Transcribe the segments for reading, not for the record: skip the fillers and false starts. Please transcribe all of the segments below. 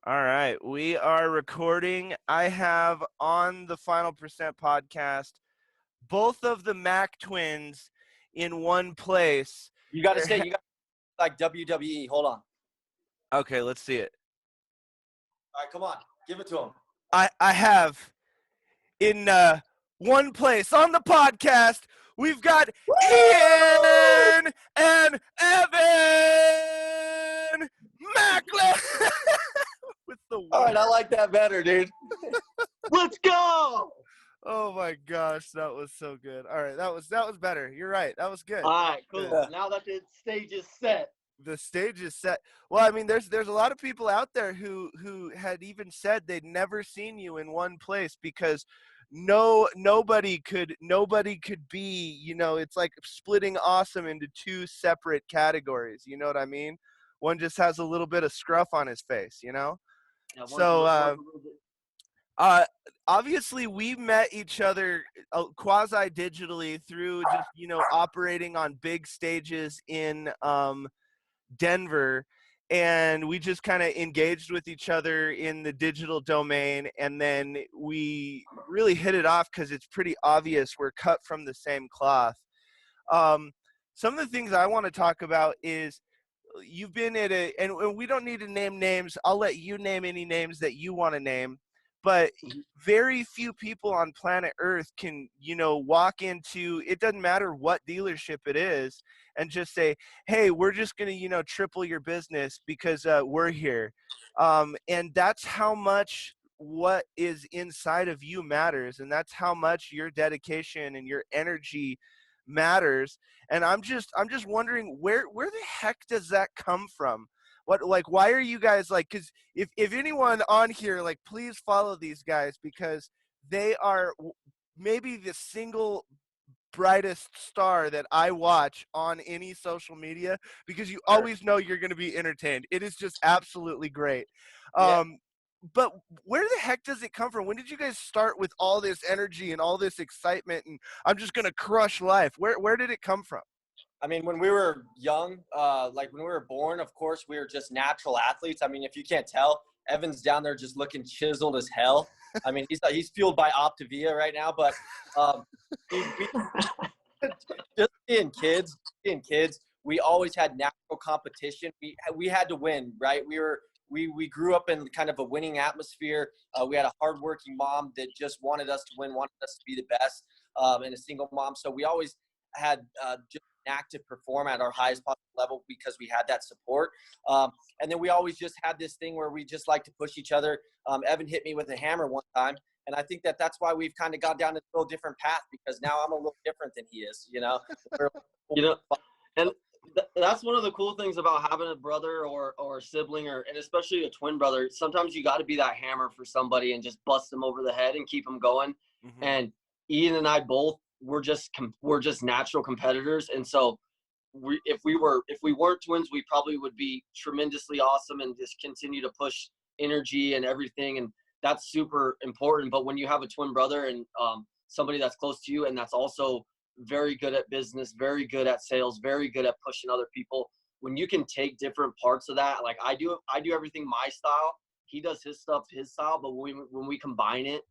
All right, we are recording. I have on the Final Percent podcast both of the Mack Twins in one place. You got to say, you got like WWE. Hold on. Okay, let's see it. All right, come on. Give it to him. I have in one place on the podcast, we've got Ian and Evan Macklin. With the All right, I like that better, dude. Let's go. Oh my gosh, that was so good. All right, that was better. You're right. That was good. All right, cool. Yeah. Now that the stage is set. The stage is set. Well, I mean, there's a lot of people out there who had even said they'd never seen you in one place because nobody could be, it's like splitting awesome into two separate categories. You know what I mean? One just has a little bit of scruff on his face, Yeah, So obviously we met each other quasi-digitally through just, operating on big stages in Denver, and we just kind of engaged with each other in the digital domain, and then we really hit it off because it's pretty obvious we're cut from the same cloth. Some of the things I want to talk about is you've been at and we don't need to name names. I'll let you name any names that you want to name. But very few people on planet Earth can, walk into, it doesn't matter what dealership it is, and just say, hey, we're just going to, triple your business because we're here. And that's how much what is inside of you matters. And that's how much your dedication and your energy matters. And I'm just wondering where the heck does that come from? Why are you guys because if anyone on here, please follow these guys because they are maybe the single brightest star that I watch on any social media because you always know you're going to be entertained. It is just absolutely great. Yeah. But where the heck does it come from? When did you guys start with all this energy and all this excitement and I'm just going to crush life? Where did it come from? I mean, when we were young, when we were born, of course, we were just natural athletes. I mean, if you can't tell, Evan's down there just looking chiseled as hell. I mean, he's fueled by Optavia right now, but just being kids, we always had natural competition. We had to win, right? We grew up in kind of a winning atmosphere. We had a hardworking mom that just wanted us to win, wanted us to be the best, and a single mom. So we always had just knack to perform at our highest possible level because we had that support. And then we always just had this thing where we just like to push each other. Evan hit me with a hammer one time. And I think that's why we've kind of gone down a little different path because now I'm a little different than he is, And that's one of the cool things about having a brother or a sibling and especially a twin brother. Sometimes you got to be that hammer for somebody and just bust them over the head and keep them going. Mm-hmm. And Ian and I both, we're just natural competitors, and so if we weren't twins, we probably would be tremendously awesome and just continue to push energy and everything, and that's super important. But when you have a twin brother and somebody that's close to you and that's also very good at business, very good at sales, very good at pushing other people, when you can take different parts of that, like I do everything my style, he does his stuff his style, but when we combine it,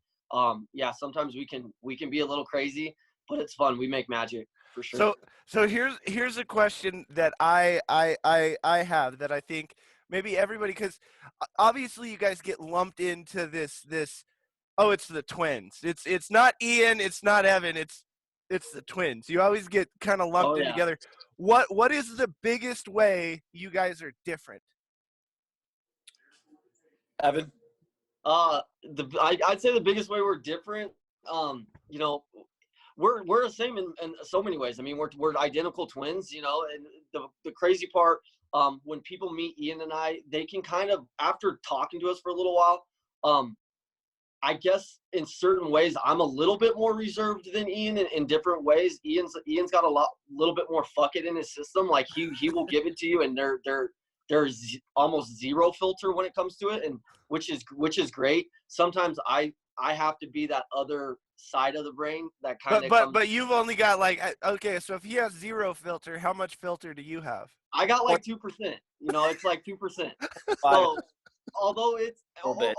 sometimes we can be a little crazy. But it's fun. We make magic for sure. So here's a question that I have that I think maybe everybody, because obviously you guys get lumped into this. Oh, it's the twins. It's not Ian. It's not Evan. It's the twins. You always get kind of lumped in together. What is the biggest way you guys are different? Evan? I'd say the biggest way we're different. We're the same in so many ways. I mean, we're identical twins, and the crazy part, when people meet Ian and I, they can kind of, after talking to us for a little while, I guess in certain ways, I'm a little bit more reserved than Ian in different ways. Ian's got a little bit more fuck it in his system. Like he will give it to you, and there's almost zero filter when it comes to it, and which is great. Sometimes I have to be that other side of the brain that kind of but you've only got okay, so if he has zero filter, how much filter do you have? I got 2%. It's 2%. So although it's A little bit.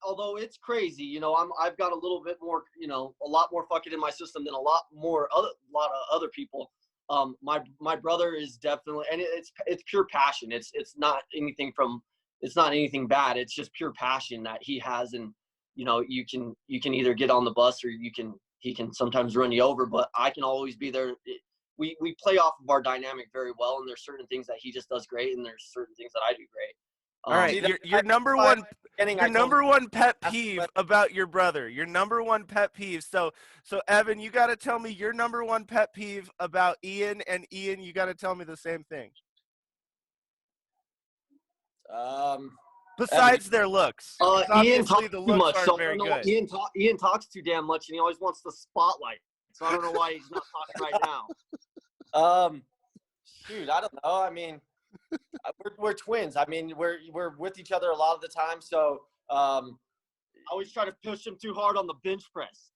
although it's crazy, you know, I've got a little bit more, you know, a lot more fucking in my system than a lot of other people. My brother is definitely, and it's pure passion. It's not anything bad. It's just pure passion that he has, and you know, you can either get on the bus or he can sometimes run you over, but I can always be there. We play off of our dynamic very well, and there's certain things that he just does great, and there's certain things that I do great. All right, your number one pet peeve about your brother. Your number one pet peeve. So Evan, you got to tell me your number one pet peeve about Ian, and Ian, you got to tell me the same thing. Besides their looks, Ian talks the too looks much. aren't So very good. Ian talks too damn much, and he always wants the spotlight. So I don't know why he's not talking right now. Shoot, I don't know. I mean, we're twins. I mean, we're with each other a lot of the time. So I always try to push him too hard on the bench press.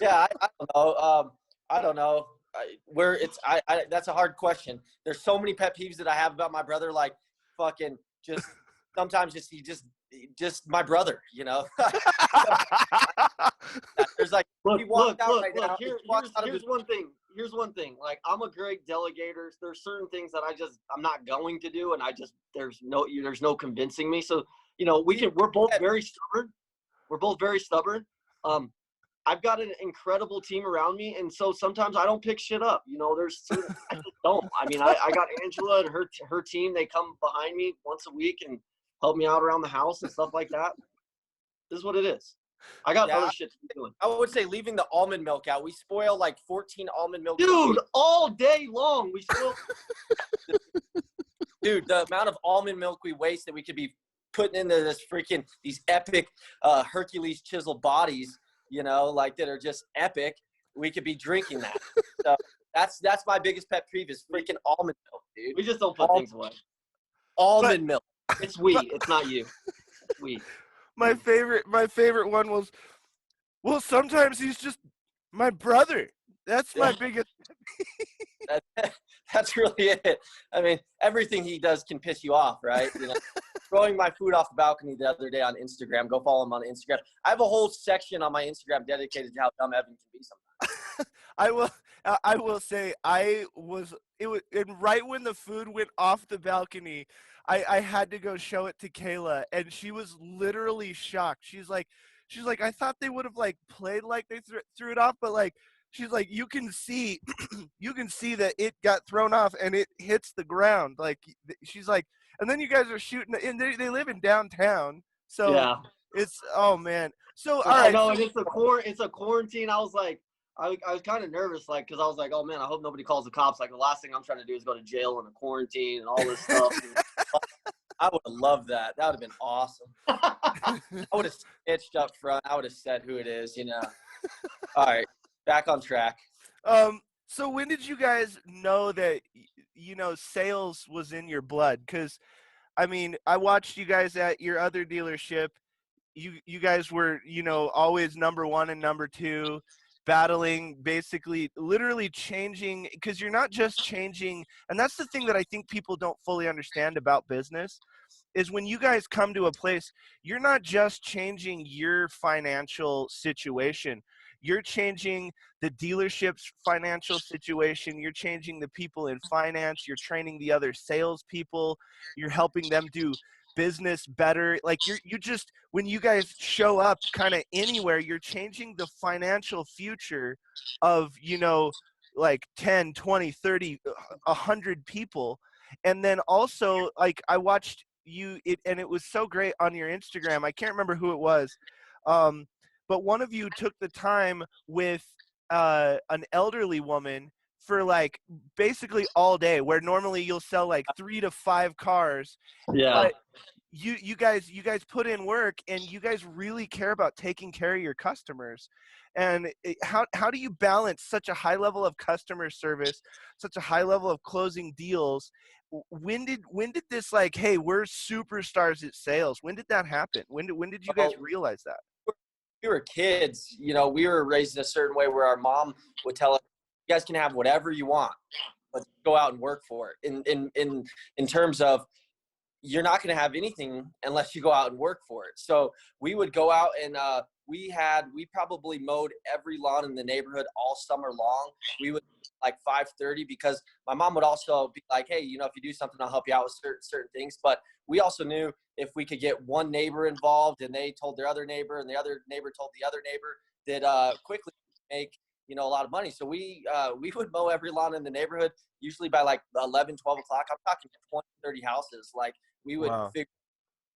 Yeah, I don't know. I don't know. That's a hard question. There's so many pet peeves that I have about my brother. Like, fucking, just sometimes he just my brother. You know. There's like look. Here's one thing. Like, I'm a great delegator. There's certain things that I'm not going to do, and there's no convincing me. So, you know, we're both very stubborn. I've got an incredible team around me, and so sometimes I don't pick shit up. You know, I just don't. I mean, I got Angela and her team. They come behind me once a week and help me out around the house and stuff like that. This is what it is. I got other shit to be doing. I would say leaving the almond milk out. We spoil like 14 almond milk. Dude, all day long we spoil. Dude, the amount of almond milk we waste that we could be putting into these epic Hercules chiseled bodies, you know, like that are just epic. We could be drinking that. So that's my biggest pet peeve is freaking almond milk, dude. We just don't put things away. Almond milk. It's we. It's not you. It's we. My favorite one was, well, sometimes he's just my brother. That's my biggest. That's really it. I mean, everything he does can piss you off, right? You know, throwing my food off the balcony the other day on Instagram. Go follow him on Instagram. I have a whole section on my Instagram dedicated to how dumb Evan can be sometimes. I will say and right when the food went off the balcony, I had to go show it to Kayla, and she was literally shocked. She's like, I thought they would have like played like they threw it off, but like, she's like, you can see that it got thrown off and it hits the ground. Like, she's like, and then you guys are shooting, and they live in downtown, so yeah. It's, oh man. So all right. I know, and it's a quarantine. I was like, I was kind of nervous, like, because I was like, oh man, I hope nobody calls the cops. Like, the last thing I'm trying to do is go to jail and a quarantine and all this stuff. I would have loved that. That would have been awesome. I would have snitched up front. I would have said who it is, you know. All right, back on track. So when did you guys know that, you know, sales was in your blood? Because, I mean, I watched you guys at your other dealership. You guys were, you know, always number one and number two, battling, basically literally changing, because you're not just changing, and that's the thing that I think people don't fully understand about business, is when you guys come to a place, you're not just changing your financial situation. You're changing the dealership's financial situation. You're changing the people in finance. You're training the other salespeople. You're helping them do business better. Like, you just, when you guys show up kind of anywhere, you're changing the financial future of, you know, like 10, 20, 30, 100 people. And then also, like, I watched and it was so great on your Instagram. I can't remember who it was. But one of you took the time with an elderly woman for like basically all day, where normally you'll sell like 3 to 5 cars. Yeah. But you guys put in work, and you guys really care about taking care of your customers. And how do you balance such a high level of customer service, such a high level of closing deals? When did this, like, hey, we're superstars at sales? When did that happen? When did you guys realize that? We were kids, you know, we were raised in a certain way where our mom would tell us, you guys can have whatever you want, but go out and work for it. In terms of, you're not going to have anything unless you go out and work for it. So we would go out and we probably mowed every lawn in the neighborhood all summer long. We would like 5:30 because my mom would also be like, hey, if you do something, I'll help you out with certain things. But we also knew if we could get one neighbor involved and they told their other neighbor and the other neighbor told the other neighbor, that quickly make a lot of money. So we would mow every lawn in the neighborhood, usually by like 11, 12 o'clock. I'm talking 20, 30 houses. Like we would figure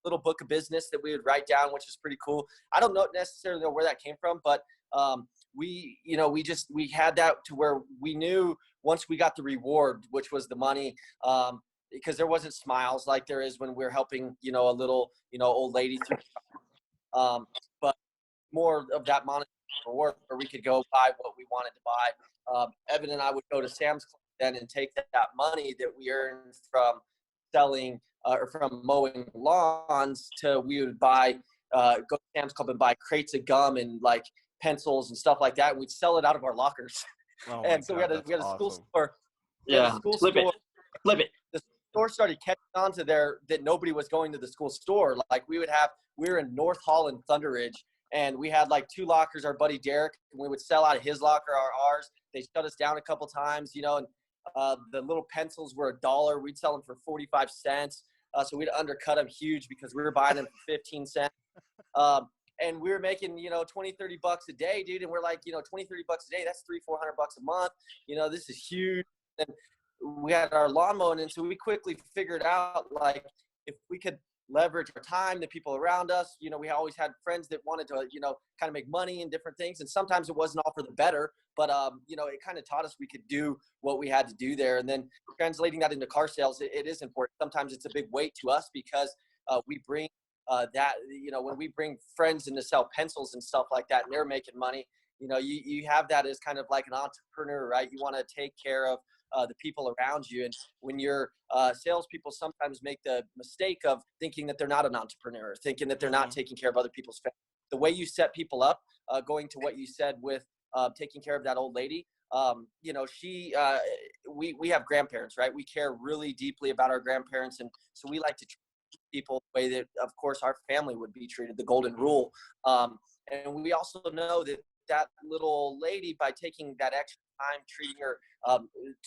a little book of business that we would write down, which is pretty cool. I don't necessarily know where that came from, but we had that to where we knew once we got the reward, which was the money, because there wasn't smiles like there is when we're helping, a little, old lady through, but more of that monetary reward where we could go buy what we wanted to buy. Evan and I would go to Sam's Club then and take that money that we earned from selling or from mowing lawns we would buy, go to Sam's Club and buy crates of gum and like pencils and stuff like that. And we'd sell it out of our lockers. And so we had a school store. Yeah. Flip it. The store started catching on to that nobody was going to the school store. Like we were in North Hall and Thunder Ridge, and we had like 2 lockers, our buddy Derek, and we would sell out of his locker or ours. They shut us down a couple times, and the little pencils were $1. We'd sell them for 45 cents. So we'd undercut them huge because we were buying them for 15 cents. And we were making, 20, 30 bucks a day, dude. And we're like, 20, 30 bucks a day, that's $300, $400 a month. This is huge. And we had our lawn mowing. And so we quickly figured out, like, if we could leverage our time, the people around us, we always had friends that wanted to, kind of make money and different things. And sometimes it wasn't all for the better, but, it kind of taught us we could do what we had to do there. And then translating that into car sales, it is important. Sometimes it's a big weight to us because we bring that, when we bring friends in to sell pencils and stuff like that, and they're making money, you have that as kind of like an entrepreneur, right? You want to take care of the people around you. And when you're salespeople sometimes make the mistake of thinking that they're not an entrepreneur, thinking that they're not taking care of other people's family. The way you set people up, going to what you said with taking care of that old lady, we have grandparents, right? We care really deeply about our grandparents. And so we like to treat people the way that, of course, our family would be treated, the golden rule. And we also know that little old lady, by taking that extra time, treating her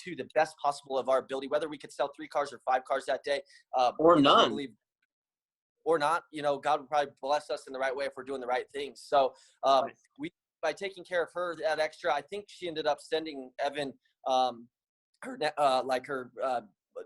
to the best possible of our ability, whether we could sell 3 cars or 5 cars that day, or none, or not, God would probably bless us in the right way if we're doing the right things. So by taking care of her, that extra, I think she ended up sending Evan her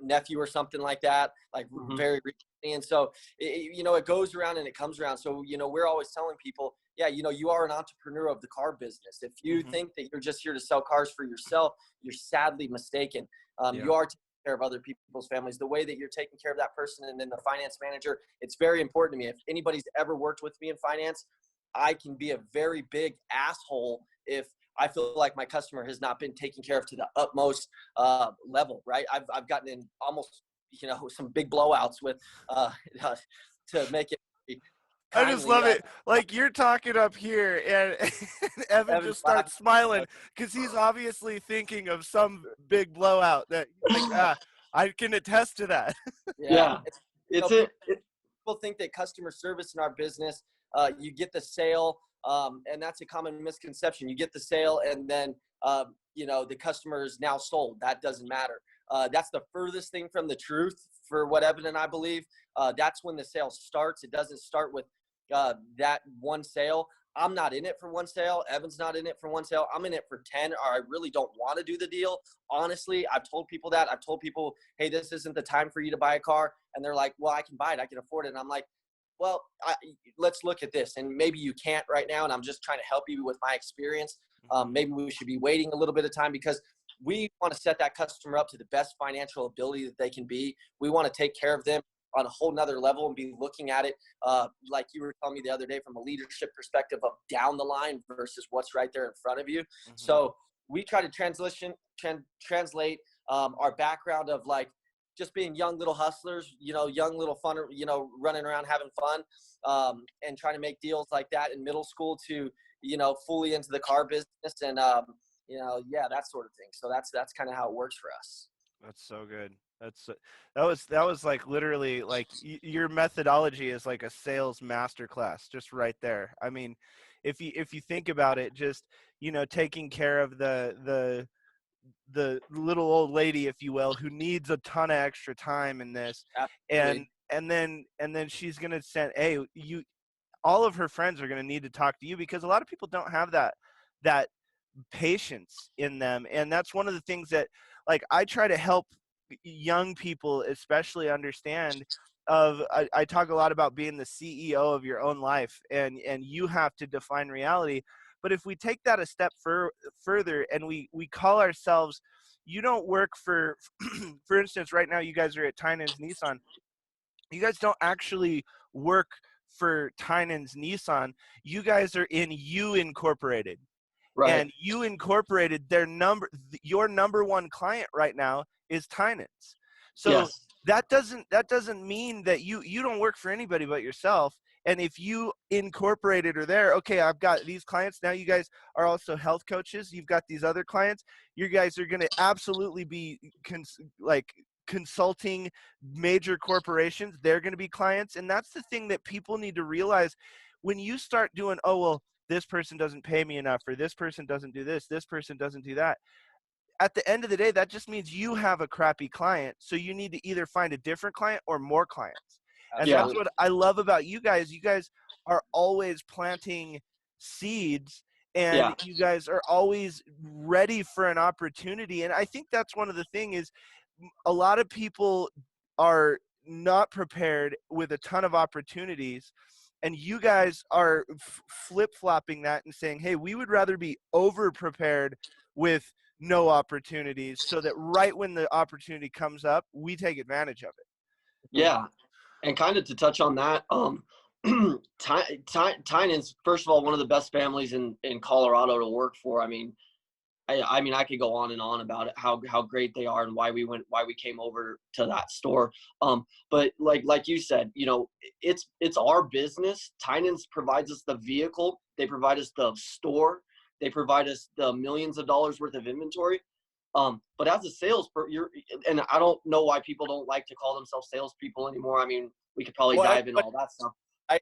nephew or something like that, like very recently. And so it goes around and it comes around. So we're always telling people, you are an entrepreneur of the car business. If you think that you're just here to sell cars for yourself, you're sadly mistaken. You are taking care of other people's families, the way that you're taking care of that person. And then the finance manager, it's very important to me. If anybody's ever worked with me in finance, I can be a very big asshole if I feel like my customer has not been taken care of to the utmost level, right? I've gotten in almost, some big blowouts with to make it. I just love it. Like, you're talking up here and Evan just starts smiling because he's obviously thinking of some big blowout that, like, I can attest to that. Yeah. People think that customer service in our business, you get the sale, and that's a common misconception. You get the sale and then, the customer is now sold. That doesn't matter. That's the furthest thing from the truth for what Evan and I believe. That's when the sale starts. It doesn't start with that one sale. I'm not in it for one sale. Evan's not in it for one sale. I'm in it for 10, or I really don't want to do the deal. Honestly, I've told people that. I've told people, hey, this isn't the time for you to buy a car. And they're like, well, I can buy it. I can afford it. And I'm like, well, let's look at this. And maybe you can't right now. And I'm just trying to help you with my experience. Maybe we should be waiting a little bit of time because we want to set that customer up to the best financial ability that they can be. We want to take care of them on a whole nother level and be looking at it like you were telling me the other day from a leadership perspective of down the line versus what's right there in front of you. So we try to translate our background of like just being young little hustlers, young little fun, running around having fun and trying to make deals like that in middle school to, fully into the car business and, that sort of thing. So that's kind of how it works for us. That's so good. That's that was like literally like your methodology is like a sales masterclass just right there. I mean, if you think about it, just taking care of the little old lady, if you will, who needs a ton of extra time in this, and Absolutely. and then she's gonna send, hey, all of her friends are gonna need to talk to you because a lot of people don't have that patience in them, and that's one of the things that like I try to help young people especially understand. I talk a lot about being the CEO of your own life, and you have to define reality. But if we take that a step further and we call ourselves, you don't work for for instance, right now you guys are at Tynan's Nissan. You guys don't actually work for Tynan's Nissan. You guys are in You Incorporated, Right. and You Incorporated, your number one client right now is Tynan's. So Yes. that doesn't mean that you don't work for anybody but yourself. And if You Incorporated are there, okay, I've got these clients now. You guys are also health coaches. You've got these other clients. You guys are going to absolutely be consulting major corporations. They're going to be clients, and that's the thing that people need to realize. When you start doing, oh well, this person doesn't pay me enough, or this person doesn't do this person doesn't do that, at the end of the day, that just means you have a crappy client. So you need to either find a different client or more clients. And Yeah. that's what I love about you guys. You guys are always planting seeds, and Yeah. you guys are always ready for an opportunity. And I think that's one of the thing is a lot of people are not prepared with a ton of opportunities, and you guys are flip-flopping that and saying, hey, we would rather be over prepared with no opportunities so that right when the opportunity comes up, we take advantage of it. Yeah. And kind of to touch on that, Tynan's, first of all, one of the best families in Colorado to work for. I mean, I could go on and on about it, how great they are and why we came over to that store. But like you said, it's our business. Tynan's provides us the vehicle. They provide us the store. They provide us the millions of dollars worth of inventory. But as a and I don't know why people don't like to call themselves salespeople anymore. I mean, we could probably Well, dive into all that stuff.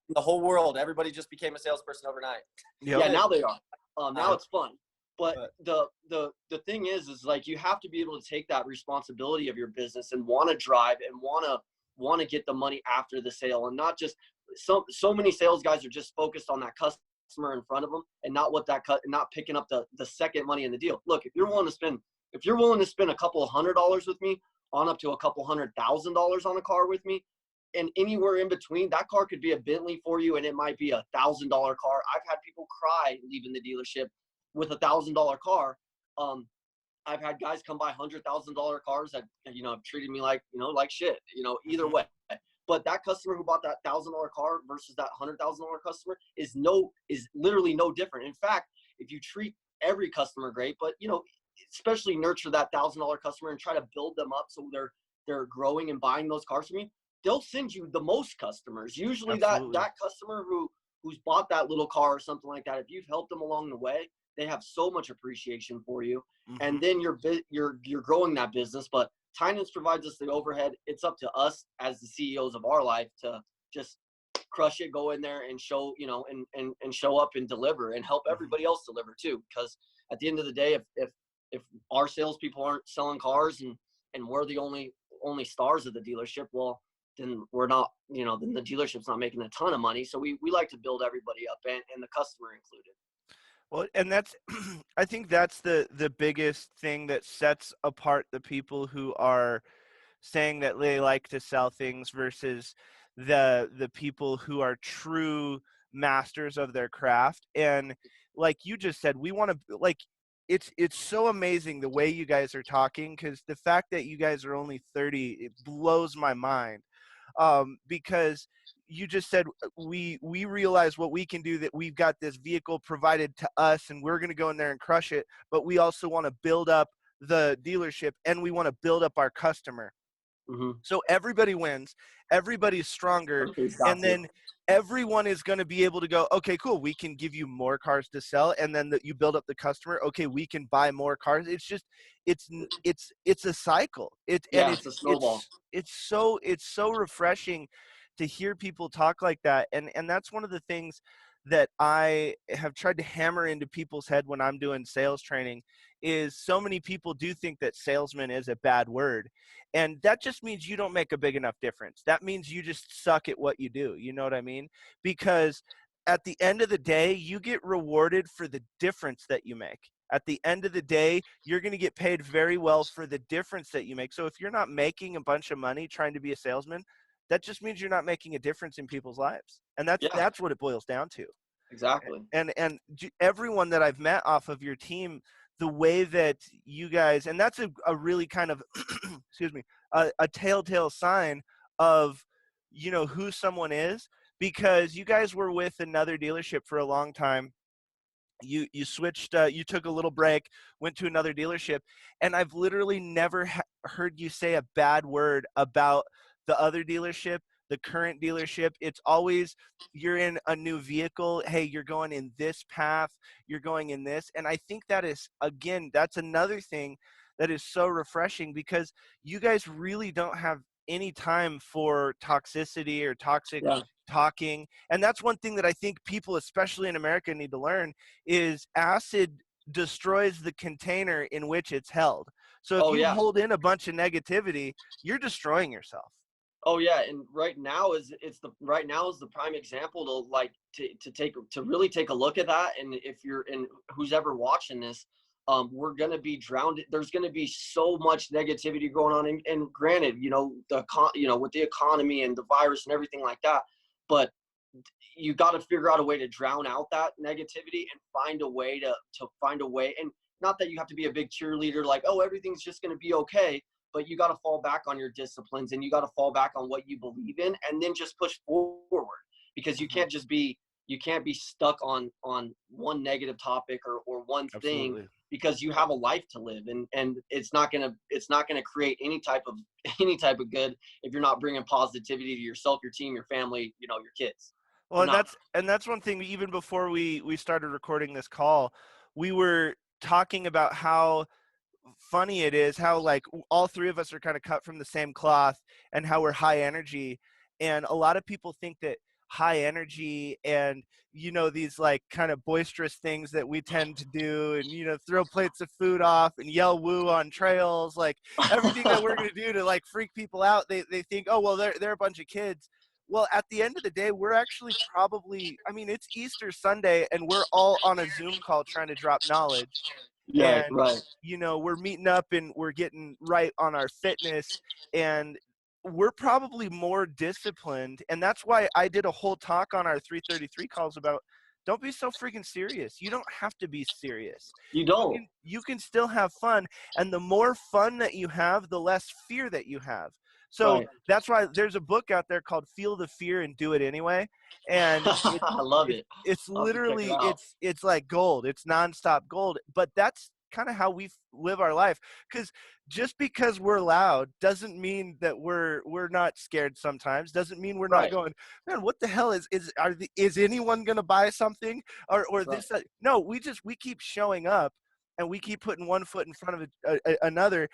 the whole world, everybody just became a salesperson overnight. Yep. Yeah, now they are. Now Uh, it's fun. But the thing is like you have to be able to take that responsibility of your business and want to drive and want to get the money after the sale, and not just so many sales guys are just focused on that customer in front of them and not not picking up the second money in the deal. Look, if you're willing to spend a couple of $100 with me, on up to a couple $100,000 on a car with me, and anywhere in between, that car could be a Bentley for you, and it might be $1,000 car. I've had people cry leaving the dealership with $1,000 car. I've had guys come by $100,000 cars that have treated me like shit. Either way. But that customer who bought that $1,000 car versus that $100,000 customer is literally no different. In fact, if you treat every customer great, but especially nurture that $1,000 customer and try to build them up so they're growing and buying those cars from you, they'll send you the most customers. Usually that customer who's bought that little car or something like that, if you've helped them along the way, they have so much appreciation for you. Mm-hmm. And then you're growing that business. But Tynan's provides us the overhead. It's up to us as the CEOs of our life to just crush it, go in there and show, and show up and deliver and help everybody else deliver too. Because at the end of the day, if our salespeople aren't selling cars and we're the only stars of the dealership, well, then we're not, then the dealership's not making a ton of money. So we like to build everybody up and the customer included. Well, and that's I think that's the biggest thing that sets apart the people who are saying that they like to sell things versus the people who are true masters of their craft. And like you just said, we want to it's so amazing the way you guys are talking, because the fact that you guys are only 30, it blows my mind. Because you just said we realize what we can do, that we've got this vehicle provided to us and we're going to go in there and crush it, but we also want to build up the dealership and we want to build up our customer. So everybody wins, everybody's stronger, and then everyone is going to be able to go, okay, cool, we can give you more cars to sell, and then you build up the customer. Okay, we can buy more cars. It's just, it's a cycle. It's a snowball. It's so refreshing to hear people talk like that, and that's one of the things that I have tried to hammer into people's head when I'm doing sales training. Is so many people do think that salesman is a bad word, and that just means you don't make a big enough difference. That means you just suck at what you do. You know what I mean? Because at the end of the day, you get rewarded for the difference that you make. At the end of the day, you're going to get paid very well for the difference that you make. So if you're not making a bunch of money trying to be a salesman, that just means you're not making a difference in people's lives. And that's what it boils down to. Exactly. And everyone that I've met off of your team, the way that you guys, and that's a really kind of, excuse me, a telltale sign of, who someone is, because you guys were with another dealership for a long time. You switched, you took a little break, went to another dealership, and I've literally never heard you say a bad word about the other dealership, the current dealership. It's always, you're in a new vehicle. Hey, you're going in this path, you're going in this. And I think that is, again, that's another thing that is so refreshing, because you guys really don't have any time for toxicity or toxic talking. And that's one thing that I think people, especially in America, need to learn, is acid destroys the container in which it's held. So if you hold in a bunch of negativity, you're destroying yourself. Oh yeah, and right now is the prime example to really take a look at that. And if you're, and who's ever watching this, we're gonna be drowned. There's gonna be so much negativity going on, and granted, with the economy and the virus and everything like that, but you got to figure out a way to drown out that negativity and find a way to find a way. And not that you have to be a big cheerleader, like, oh, everything's just going to be okay, but you got to fall back on your disciplines, and you got to fall back on what you believe in, and then just push forward, because you can't be stuck on one negative topic or one thing. Absolutely. Because you have a life to live, and it's not gonna create any type of good if you're not bringing positivity to yourself, your team, your family, your kids. Well, and that's one thing. Even before we started recording this call, we were talking about how funny it is, how like all three of us are kind of cut from the same cloth, and how we're high energy. And a lot of people think that high energy and these like kind of boisterous things that we tend to do, and throw plates of food off and yell woo on trails, like everything that we're going to do to like freak people out, they think, oh well, they're a bunch of kids. Well, at the end of the day, we're actually probably, it's Easter Sunday, and we're all on a Zoom call trying to drop knowledge. Yeah, And right. we're meeting up and we're getting right on our fitness, and we're probably more disciplined. And that's why I did a whole talk on our 333 calls about, don't be so freaking serious. You don't have to be serious. You don't. You can still have fun. And the more fun that you have, the less fear that you have. So that's why there's a book out there called Feel the Fear and Do It Anyway. And I love it. It's literally, it's like gold. It's nonstop gold. But that's kind of how we live our life. Because just because we're loud doesn't mean that we're not scared sometimes. Doesn't mean we're not going, man, what the hell is anyone going to buy something or this? No, we keep showing up. And we keep putting one foot in front of another,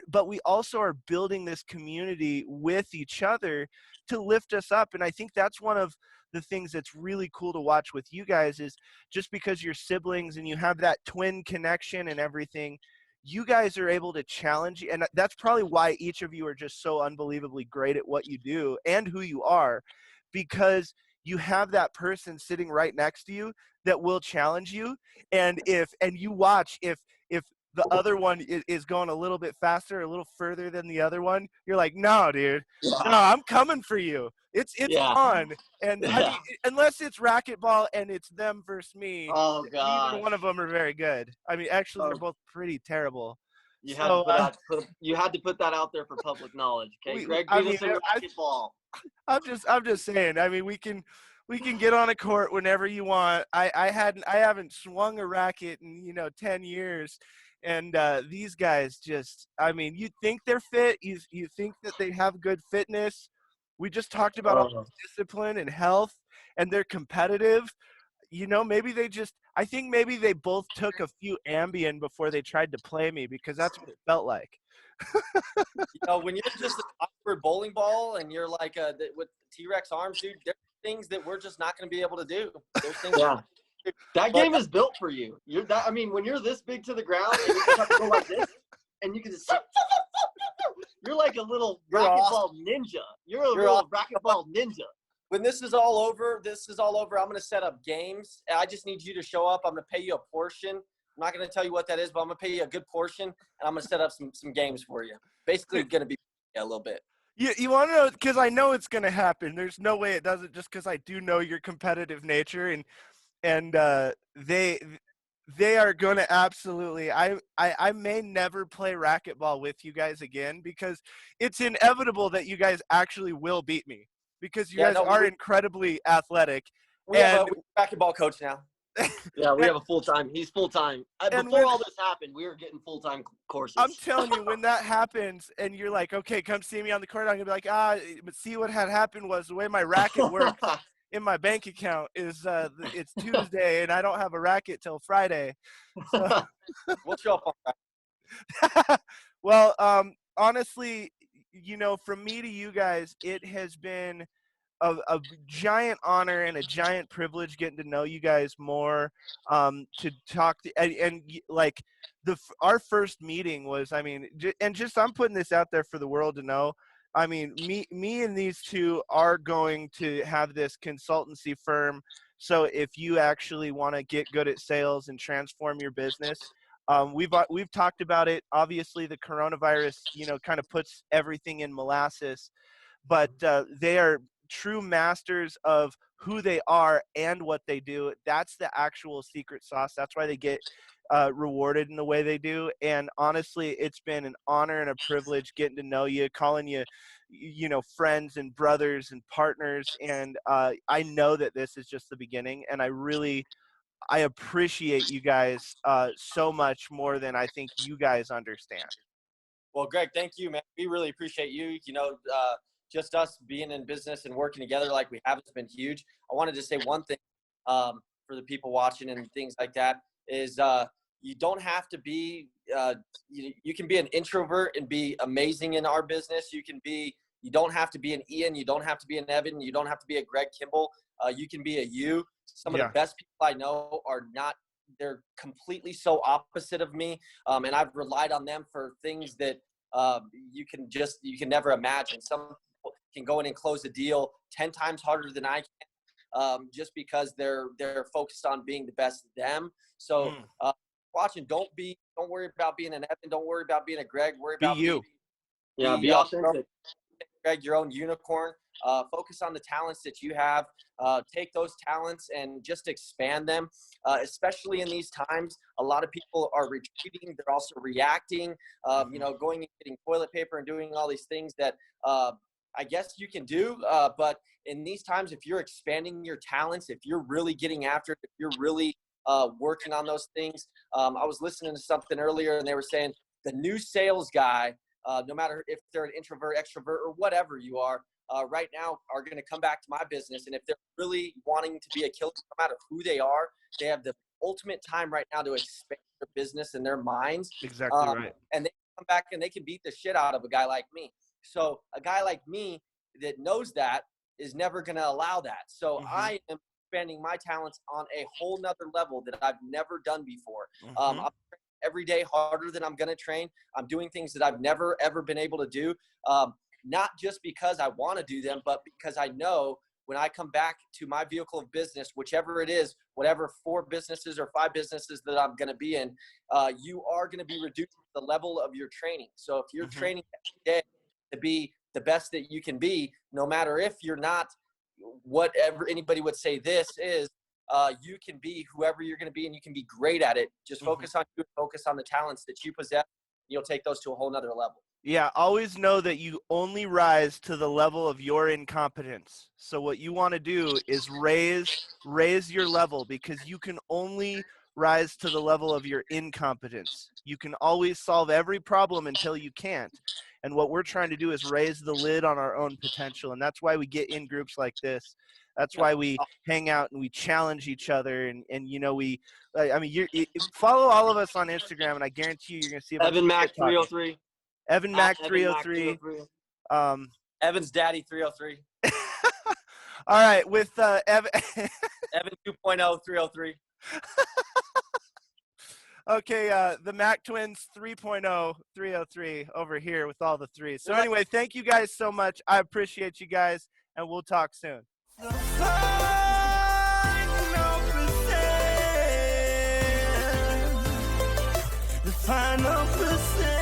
but we also are building this community with each other to lift us up. And I think that's one of the things that's really cool to watch with you guys, is just because you're siblings and you have that twin connection and everything, you guys are able to challenge. And that's probably why each of you are just so unbelievably great at what you do and who you are, because you have that person sitting right next to you that will challenge you. And you watch, if the other one is going a little bit faster, a little further than the other one, you're like, no, dude, no, I'm coming for you. It's fun. And I mean, unless it's racquetball and it's them versus me, neither one of them are very good. I mean, actually, they're both pretty terrible. You had to put that out there for public knowledge. Okay, Greg beat us in racquetball. I'm just saying. I mean, we can get on a court whenever you want. I haven't swung a racket in 10 years, And these guys just, I mean, you think they're fit, you think that they have good fitness. We just talked about all Uh, discipline and health, and they're competitive. You know, maybe they just, I think maybe they both took a few Ambien before they tried to play me, because that's what it felt like. You know, when you're just an awkward bowling ball and you're like with T-Rex arms, dude, there's things that we're just not going to be able to do. There's things. yeah. That But game is built for you. You're that. I mean, when you're this big to the ground and you just have to go like this, and you can just. You're like a little racquetball ninja. You're a little racquetball ninja. When this is all over, I'm going to set up games. I just need you to show up. I'm going to pay you a portion. I'm not going to tell you what that is, but I'm going to pay you a good portion, and I'm going to set up some games for you. Basically, going to be a little bit. You want to know, because I know it's going to happen. There's no way it doesn't, just because I do know your competitive nature, and they are going to absolutely. I may never play racquetball with you guys again, because it's inevitable that you guys actually will beat me, because you guys are incredibly athletic. We have a racquetball coach now. Yeah, we have a full-time. He's full-time. Before all this happened, we were getting full-time courses. I'm telling you, when that happens and you're like, okay, come see me on the court, I'm going to be like, but see, what had happened was the way my racket works in my bank account is it's Tuesday and I don't have a racket till Friday. So. We'll show up on that. Well, honestly, you know, from me to you guys, it has been a giant honor and a giant privilege getting to know you guys more, to talk to, and like our first meeting was, I mean, and just, I'm putting this out there for the world to know. I mean, me and these two are going to have this consultancy firm. So if you actually want to get good at sales and transform your business, we've talked about it. Obviously, the coronavirus, you know, kind of puts everything in molasses, but they are true masters of who they are and what they do. That's the actual secret sauce. That's why they get rewarded in the way they do. And honestly, it's been an honor and a privilege getting to know you, calling you, you know, friends and brothers and partners. And I know that this is just the beginning, and I appreciate you guys so much more than I think you guys understand. Well, Greg, thank you, man. We really appreciate you. You know, just us being in business and working together like we have has been huge. I wanted to say one thing for the people watching and things like that is you don't have to be you can be an introvert and be amazing in our business. You don't have to be an Ian. You don't have to be an Evan. You don't have to be a Greg Kimble. You can be a you. Some of the best people I know are not. They're completely so opposite of me, and I've relied on them for things that you can never imagine. Some people can go in and close a deal 10 times harder than I can, just because they're focused on being the best of them. So watching, don't worry about being an Evan. Don't worry about being a Greg. Worry about you. Be authentic. Greg, your own unicorn. Focus on the talents that you have. Take those talents and just expand them. Especially in these times, a lot of people are retreating. They're also reacting. You know, going and getting toilet paper and doing all these things that I guess you can do. But in these times, if you're expanding your talents, if you're really getting after it, if you're really working on those things. I was listening to something earlier, and they were saying the new sales guy, no matter if they're an introvert, extrovert, or whatever you are, right now are going to come back to my business. And if they're really wanting to be a killer, no matter who they are, they have the ultimate time right now to expand their business and their minds. Exactly right. And they come back and they can beat the shit out of a guy like me. So a guy like me that knows that is never going to allow that. So I am expanding my talents on a whole nother level that I've never done before. I'm training every day harder than I'm going to train. I'm doing things that I've never, ever been able to do. Not just because I want to do them, but because I know when I come back to my vehicle of business, whichever it is, whatever 4 businesses or 5 businesses that I'm going to be in, you are going to be reducing the level of your training. So if you're training every day to be the best that you can be, no matter if you're not whatever anybody would say this is, you can be whoever you're going to be, and you can be great at it. Just focus on you, focus on the talents that you possess. You'll take those to a whole nother level. Yeah, always know that you only rise to the level of your incompetence. So what you want to do is raise your level, because you can only rise to the level of your incompetence. You can always solve every problem until you can't. And what we're trying to do is raise the lid on our own potential. And that's why we get in groups like this. That's why we hang out and we challenge each other. And you know, follow all of us on Instagram, and I guarantee you, you're going to see a bunch Evan of Mack shit talking. 303. Evan Mack 303. Evan's daddy 303. All right, with Evan. Evan 2.0 303. Okay, the Mack Twins 3.0 303 over here with all the threes. So anyway, thank you guys so much. I appreciate you guys, and we'll talk soon. The final percent.